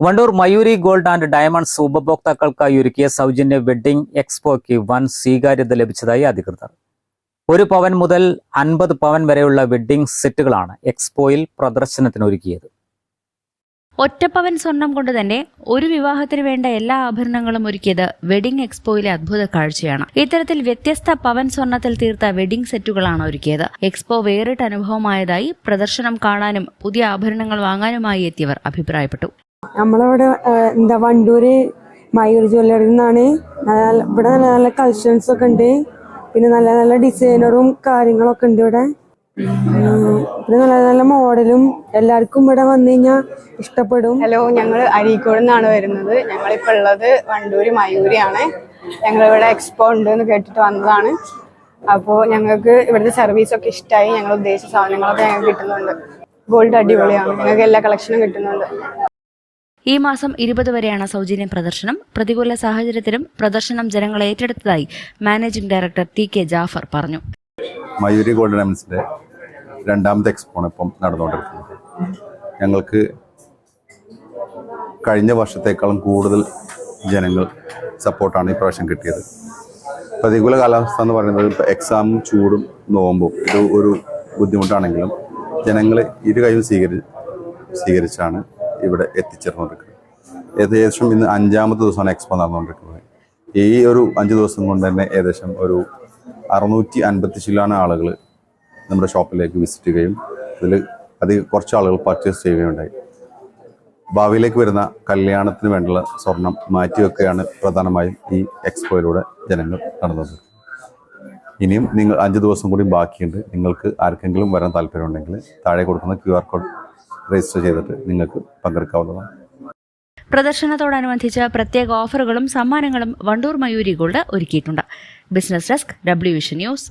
Wandoor Mayoori gold and diamonds ഉപഭോക്താക്കൾക്കായി ഒരുക്കിയ സൗജന്യ വെഡ്ഡിംഗ് എക്സ്പോയ്ക്ക് വൻ സ്വീകാര്യത ലഭിച്ചതായി അധികൃതർ. 1 പവൻ മുതൽ 50 പവൻ വരെയുള്ള വെഡ്ഡിംഗ് സെറ്റുകളാണ് എക്സ്പോയിൽ പ്രദർശനത്തിനൊരുക്കിയത്. ഒറ്റപ്പവൻ സ്വർണം കൊണ്ട് തന്നെ ഒരു വിവാഹത്തിന് വേണ്ട എല്ലാ ആഭരണങ്ങളും ഒരുക്കിയത് വെഡിംഗ് എക്സ്പോയിലെ അദ്ഭുത കാഴ്ചയാണ്. ഇത്തരത്തിൽ വ്യത്യസ്ത പവൻ സ്വർണത്തിൽ തീർത്ത വെഡിംഗ് സെറ്റുകളാണ് ഒരുക്കിയത്. എക്സ്പോ വേറിട്ട അനുഭവമായതായി പ്രദർശനം കാണാനും പുതിയ ആഭരണങ്ങൾ വാങ്ങാനുമായി എത്തിയവർ അഭിപ്രായപ്പെട്ടു. നമ്മളിവിടെ വണ്ടൂര് മയൂർ ജ്വല്ലറിയിൽ നിന്നാണ്. ഇവിടെ നല്ല നല്ല കളക്ഷൻസ് ഒക്കെ ഉണ്ട്. പിന്നെ നല്ല നല്ല ഡിസൈനറും കാര്യങ്ങളൊക്കെ ഉണ്ട് ഇവിടെ. പിന്നെ നല്ല നല്ല മോഡലും എല്ലാവർക്കും ഇവിടെ വന്നു കഴിഞ്ഞാൽ ഇഷ്ടപ്പെടും. ഹലോ, ഞങ്ങൾ അരീക്കോട് നിന്നാണ് വരുന്നത്. ഞങ്ങളിപ്പോൾ ഉള്ളത് വണ്ടൂര് മയൂരിയാണ്. ഞങ്ങളിവിടെ എക്സ്പോ ഉണ്ട് എന്ന് കേട്ടിട്ട് വന്നതാണ്. അപ്പോൾ ഞങ്ങൾക്ക് ഇവിടുത്തെ സർവീസൊക്കെ ഇഷ്ടമായി. ഞങ്ങൾ ഉദ്ദേശിച്ച സാധനങ്ങളൊക്കെ ഞങ്ങൾക്ക് കിട്ടുന്നുണ്ട്. ഗോൾഡ് അടിപൊളിയാണ്. ഞങ്ങൾക്ക് എല്ലാ കളക്ഷനും കിട്ടുന്നുണ്ട്. ഈ മാസം 20 വരെയാണ് സൗജന്യ പ്രദർശനം. പ്രതികൂല സാഹചര്യത്തിലും പ്രദർശനം ജനങ്ങൾ ഏറ്റെടുത്തതായി managing director T K Jafar പറഞ്ഞു. മയൂരി ഗോൾഡ് ഡയമണ്ട്സിന്റെ 2ാമത്തെ എക്സ്പോണ് ഇപ്പം നടന്നുകൊണ്ടിരിക്കുന്നത്. ഞങ്ങൾക്ക് കഴിഞ്ഞ വർഷത്തേക്കാളും കൂടുതൽ ജനങ്ങൾ സപ്പോർട്ടാണ് ഈ പ്രാവശ്യം കിട്ടിയത്. പ്രതികൂല കാലാവസ്ഥ എന്ന് പറയുന്നത് ഇപ്പോൾ എക്സാമും ചൂടും നോമ്പും ഇത് ഒരു ബുദ്ധിമുട്ടാണെങ്കിലും ജനങ്ങൾ ഇരു കൈയും സ്വീകരിച്ചാണ് ഇവിടെ എത്തിച്ചേർന്നുകൊണ്ടിരിക്കുന്നത്. ഏകദേശം ഇന്ന് 5ാമത്തെ ദിവസമാണ് എക്സ്പോ നടന്നുകൊണ്ടിരിക്കുന്നത്. ഈ ഒരു 5 ദിവസം കൊണ്ട് തന്നെ ഏകദേശം ഒരു 650 ചില്ലാന ആളുകൾ നമ്മുടെ ഷോപ്പിലേക്ക് വിസിറ്റ് ചെയ്യുകയും അതിൽ കുറച്ച് ആളുകൾ പർച്ചേസ് ചെയ്യുകയുണ്ടായി. ഭാവിയിലേക്ക് വരുന്ന കല്യാണത്തിന് വേണ്ടിയുള്ള സ്വർണം മാറ്റിവെക്കുകയാണ് പ്രധാനമായും ഈ എക്സ്പോയിലൂടെ ജനങ്ങൾ നടന്നത്. ഇനിയും 5 ദിവസം കൂടി ബാക്കിയുണ്ട്. നിങ്ങൾക്ക് ആർക്കെങ്കിലും വരാൻ താല്പര്യമുണ്ടെങ്കിൽ താഴെ കൊടുക്കുന്ന QR കോഡ് രജിസ്റ്റർ ചെയ്തിട്ട് നിങ്ങൾക്ക് പങ്കെടുക്കാവുന്നതാണ്. പ്രദർശനത്തോടനുബന്ധിച്ച് പ്രത്യേക ഓഫറുകളും സമ്മാനങ്ങളും വണ്ടൂർ മയൂരി ഗോൾഡ് ഒരുക്കിയിട്ടുണ്ട്. ബിസിനസ് ഡെസ്ക്, WVഷൻ ന്യൂസ്.